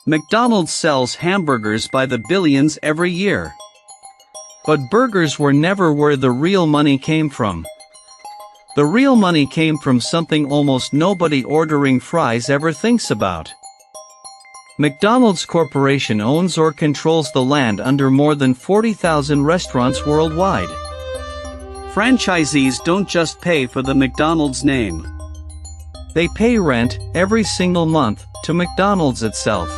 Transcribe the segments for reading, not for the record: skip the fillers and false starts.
McDonald's sells hamburgers by the billions every year. But burgers were never where the real money came from. The real money came from something almost nobody ordering fries ever thinks about. McDonald's Corporation owns or controls the land under more than 40,000 restaurants worldwide. Franchisees don't just pay for the McDonald's name. They pay rent every single month to McDonald's itself.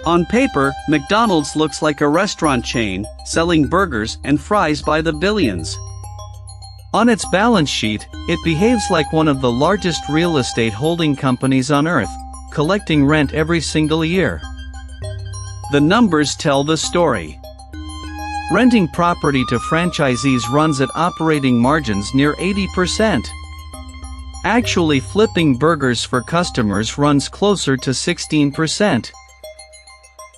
On paper, McDonald's looks like a restaurant chain, selling burgers and fries by the billions. On its balance sheet, it behaves like one of the largest real estate holding companies on earth, collecting rent every single year. The numbers tell the story. Renting property to franchisees runs at operating margins near 80%. Actually flipping burgers for customers runs closer to 16%.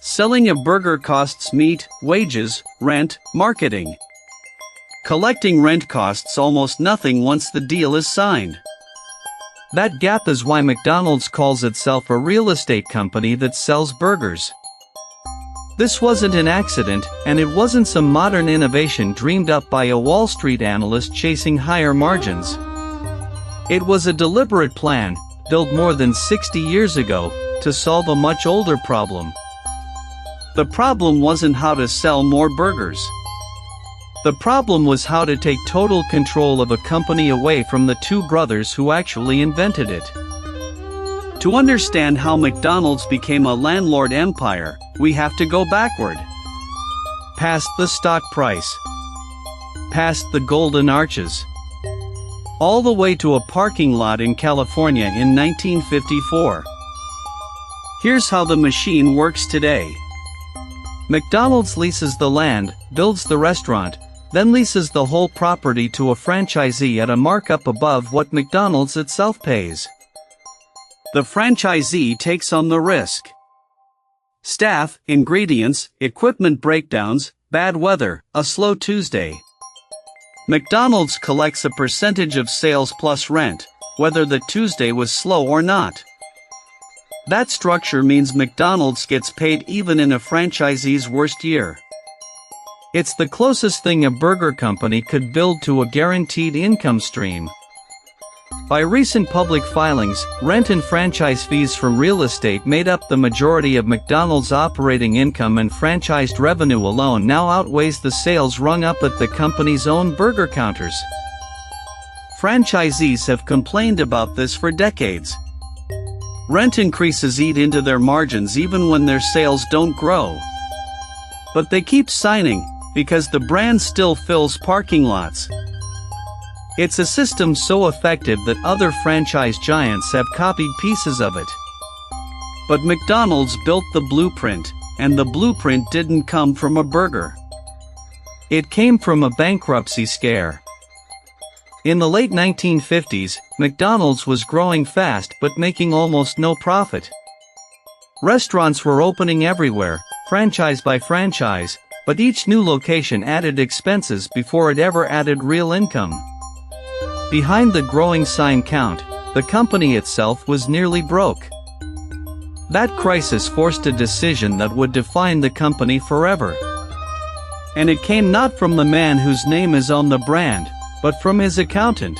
Selling a burger costs meat, wages, rent, marketing. Collecting rent costs almost nothing once the deal is signed. That gap is why McDonald's calls itself a real estate company that sells burgers. This wasn't an accident, and it wasn't some modern innovation dreamed up by a Wall Street analyst chasing higher margins. It was a deliberate plan, built more than 60 years ago, to solve a much older problem. The problem wasn't how to sell more burgers. The problem was how to take total control of a company away from the two brothers who actually invented it. To understand how McDonald's became a landlord empire, we have to go backward. Past the stock price. Past the golden arches. All the way to a parking lot in California in 1954. Here's how the machine works today. McDonald's leases the land, builds the restaurant, then leases the whole property to a franchisee at a markup above what McDonald's itself pays. The franchisee takes on the risk. Staff, ingredients, equipment breakdowns, bad weather, a slow Tuesday. McDonald's collects a percentage of sales plus rent, whether the Tuesday was slow or not. That structure means McDonald's gets paid even in a franchisee's worst year. It's the closest thing a burger company could build to a guaranteed income stream. By recent public filings, rent and franchise fees from real estate made up the majority of McDonald's operating income, and franchised revenue alone now outweighs the sales rung up at the company's own burger counters. Franchisees have complained about this for decades. Rent increases eat into their margins even when their sales don't grow. But they keep signing, because the brand still fills parking lots. It's a system so effective that other franchise giants have copied pieces of it. But McDonald's built the blueprint, and the blueprint didn't come from a burger. It came from a bankruptcy scare. In the late 1950s, McDonald's was growing fast but making almost no profit. Restaurants were opening everywhere, franchise by franchise, but each new location added expenses before it ever added real income. Behind the growing sign count, the company itself was nearly broke. That crisis forced a decision that would define the company forever. And it came not from the man whose name is on the brand, but from his accountant.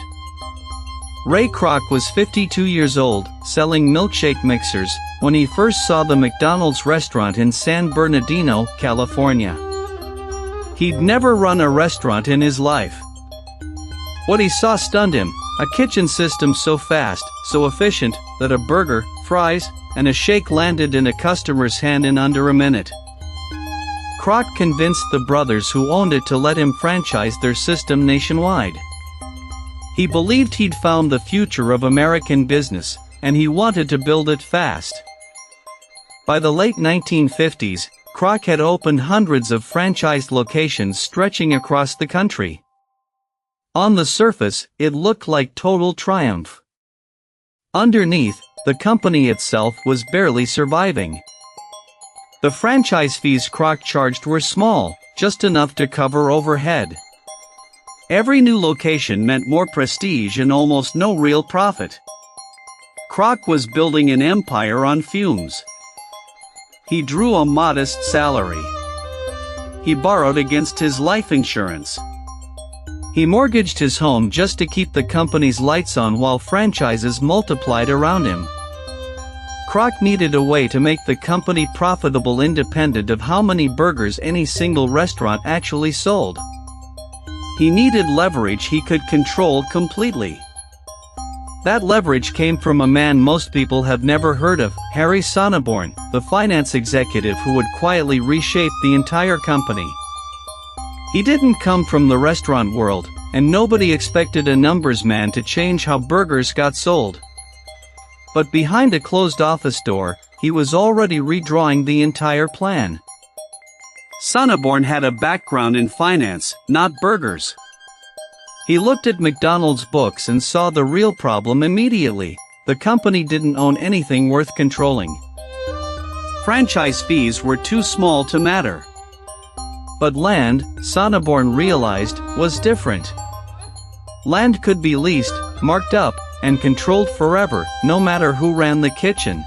Ray Kroc was 52 years old, selling milkshake mixers, when he first saw the McDonald's restaurant in San Bernardino, California. He'd never run a restaurant in his life. What he saw stunned him: a kitchen system so fast, so efficient, that a burger, fries, and a shake landed in a customer's hand in under a minute. Kroc convinced the brothers who owned it to let him franchise their system nationwide. He believed he'd found the future of American business, and he wanted to build it fast. By the late 1950s, Kroc had opened hundreds of franchised locations stretching across the country. On the surface, it looked like total triumph. Underneath, the company itself was barely surviving. The franchise fees Kroc charged were small, just enough to cover overhead. Every new location meant more prestige and almost no real profit. Kroc was building an empire on fumes. He drew a modest salary. He borrowed against his life insurance. He mortgaged his home just to keep the company's lights on while franchises multiplied around him. Kroc needed a way to make the company profitable independent of how many burgers any single restaurant actually sold. He needed leverage he could control completely. That leverage came from a man most people have never heard of, Harry Sonneborn, the finance executive who would quietly reshape the entire company. He didn't come from the restaurant world, and nobody expected a numbers man to change how burgers got sold. But behind a closed office door, he was already redrawing the entire plan. Sonneborn had a background in finance, not burgers. He looked at McDonald's books and saw the real problem immediately. The company didn't own anything worth controlling. Franchise fees were too small to matter. But land, Sonneborn realized, was different. Land could be leased, marked up, and controlled forever, no matter who ran the kitchen.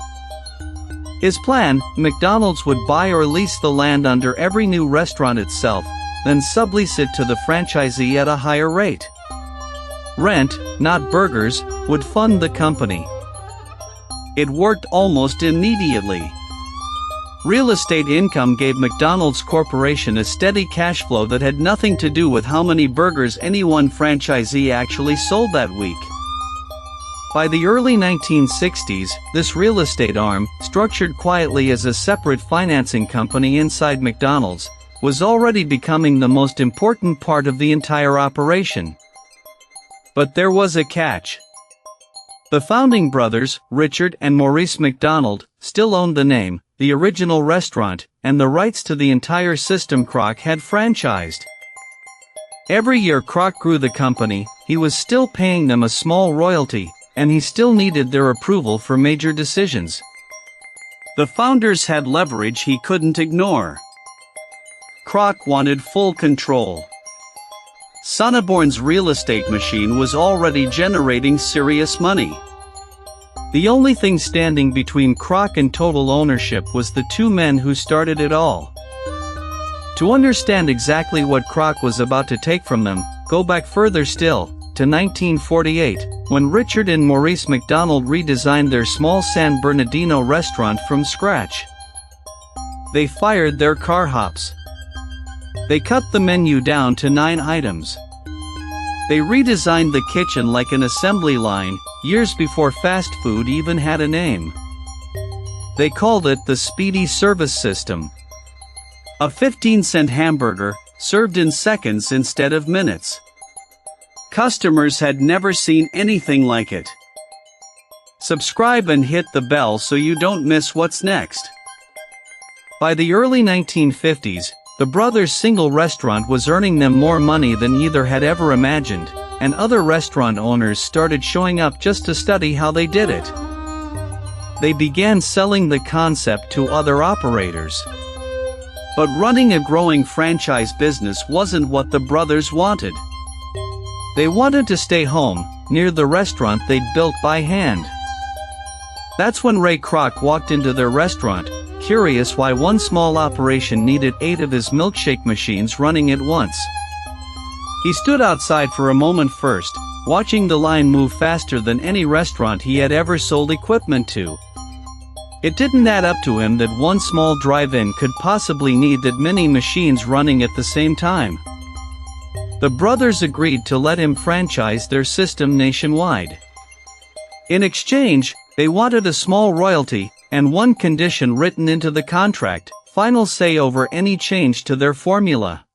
His plan, McDonald's would buy or lease the land under every new restaurant itself, then sublease it to the franchisee at a higher rate. Rent, not burgers, would fund the company. It worked almost immediately. Real estate income gave McDonald's Corporation a steady cash flow that had nothing to do with how many burgers any one franchisee actually sold that week. By the early 1960s, this real estate arm, structured quietly as a separate financing company inside McDonald's, was already becoming the most important part of the entire operation. But there was a catch. The founding brothers, Richard and Maurice McDonald, still owned the name, the original restaurant, and the rights to the entire system Kroc had franchised. Every year Kroc grew the company, he was still paying them a small royalty, and he still needed their approval for major decisions. The founders had leverage he couldn't ignore. Kroc wanted full control. Sonneborn's real estate machine was already generating serious money. The only thing standing between Kroc and total ownership was the two men who started it all. To understand exactly what Kroc was about to take from them, go back further still, to 1948, when Richard and Maurice McDonald redesigned their small San Bernardino restaurant from scratch. They fired their car hops. They cut the menu down to 9 items. They redesigned the kitchen like an assembly line, years before fast food even had a name. They called it the Speedy Service System. A 15-cent hamburger, served in seconds instead of minutes. Customers had never seen anything like it. Subscribe and hit the bell so you don't miss what's next. By the early 1950s, the brothers' single restaurant was earning them more money than either had ever imagined, and other restaurant owners started showing up just to study how they did it. They began selling the concept to other operators. But running a growing franchise business wasn't what the brothers wanted. They wanted to stay home, near the restaurant they'd built by hand. That's when Ray Kroc walked into their restaurant, curious why one small operation needed 8 of his milkshake machines running at once. He stood outside for a moment first, watching the line move faster than any restaurant he had ever sold equipment to. It didn't add up to him that one small drive-in could possibly need that many machines running at the same time. The brothers agreed to let him franchise their system nationwide. In exchange, they wanted a small royalty, and one condition written into the contract: final say over any change to their formula.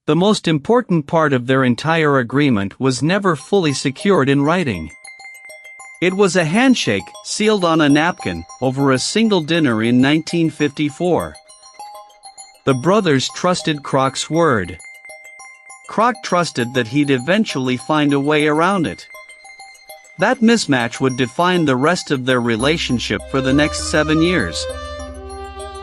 The most important part of their entire agreement was never fully secured in writing. It was a handshake, sealed on a napkin, over a single dinner in 1954. The brothers trusted Kroc's word. Kroc trusted that he'd eventually find a way around it. That mismatch would define the rest of their relationship for the next 7 years.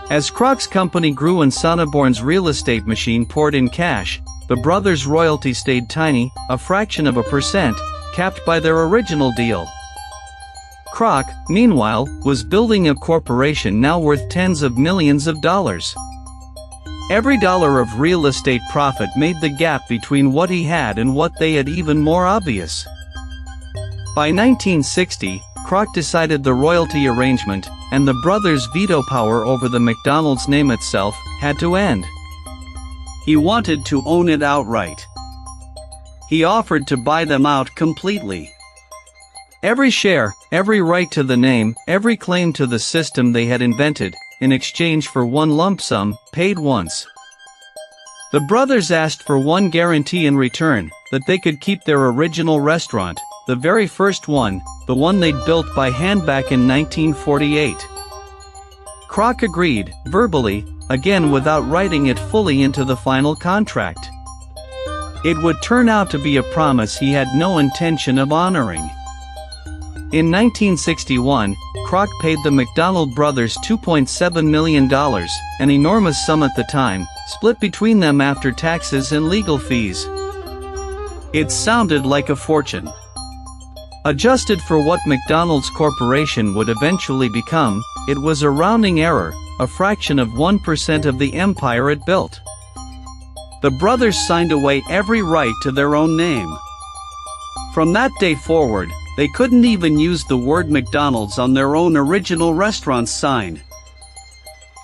As Kroc's company grew and Sonneborn's real estate machine poured in cash, the brothers' royalty stayed tiny, a fraction of a percent, capped by their original deal. Kroc, meanwhile, was building a corporation now worth tens of millions of dollars. Every dollar of real estate profit made the gap between what he had and what they had even more obvious. By 1960, Kroc decided the royalty arrangement, and the brothers' veto power over the McDonald's name itself, had to end. He wanted to own it outright. He offered to buy them out completely. Every share, every right to the name, every claim to the system they had invented, in exchange for one lump sum, paid once. The brothers asked for one guarantee in return, that they could keep their original restaurant, the very first one, the one they'd built by hand back in 1948. Kroc agreed, verbally, again without writing it fully into the final contract. It would turn out to be a promise he had no intention of honoring. In 1961, Kroc paid the McDonald brothers $2.7 million, an enormous sum at the time, split between them after taxes and legal fees. It sounded like a fortune. Adjusted for what McDonald's Corporation would eventually become, it was a rounding error, a fraction of 1% of the empire it built. The brothers signed away every right to their own name. From that day forward, they couldn't even use the word McDonald's on their own original restaurant sign.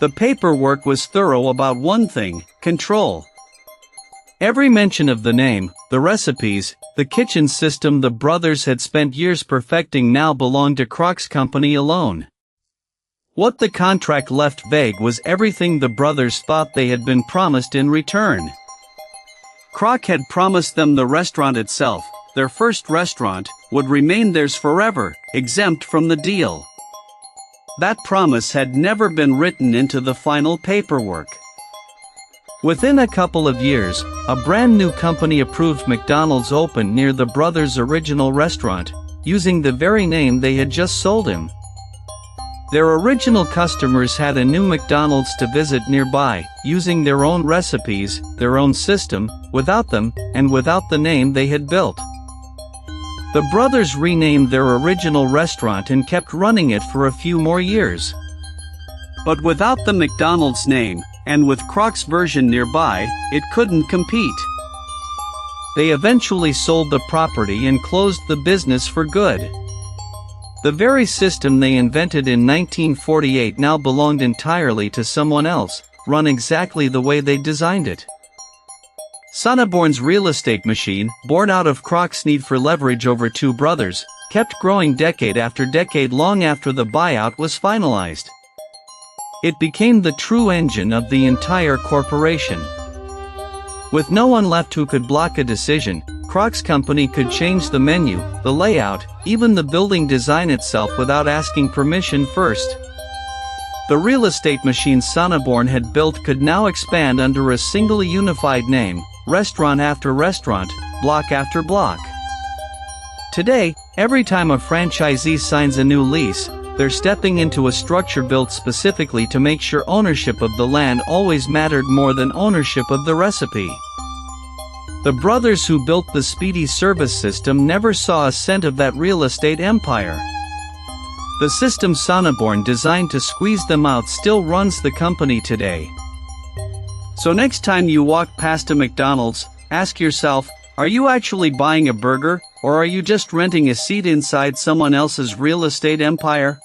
The paperwork was thorough about one thing: control. Every mention of the name, the recipes, the kitchen system the brothers had spent years perfecting now belonged to Kroc's company alone. What the contract left vague was everything the brothers thought they had been promised in return. Kroc had promised them the restaurant itself, their first restaurant, would remain theirs forever, exempt from the deal. That promise had never been written into the final paperwork. Within a couple of years, a brand new company approved McDonald's opened near the brothers' original restaurant, using the very name they had just sold him. Their original customers had a new McDonald's to visit nearby, using their own recipes, their own system, without them, and without the name they had built. The brothers renamed their original restaurant and kept running it for a few more years. But without the McDonald's name, and with Kroc's version nearby, it couldn't compete. They eventually sold the property and closed the business for good. The very system they invented in 1948 now belonged entirely to someone else, run exactly the way they designed it. Sonneborn's real estate machine, born out of Kroc's need for leverage over two brothers, kept growing decade after decade long after the buyout was finalized. It became the true engine of the entire corporation. With no one left who could block a decision, Kroc's company could change the menu, the layout, even the building design itself without asking permission first. The real estate machine Sonneborn had built could now expand under a single unified name, restaurant after restaurant, block after block. Today, every time a franchisee signs a new lease, they're stepping into a structure built specifically to make sure ownership of the land always mattered more than ownership of the recipe. The brothers who built the speedy service system never saw a cent of that real estate empire. The system Sonneborn designed to squeeze them out still runs the company today. So next time you walk past a McDonald's, ask yourself, are you actually buying a burger, or are you just renting a seat inside someone else's real estate empire?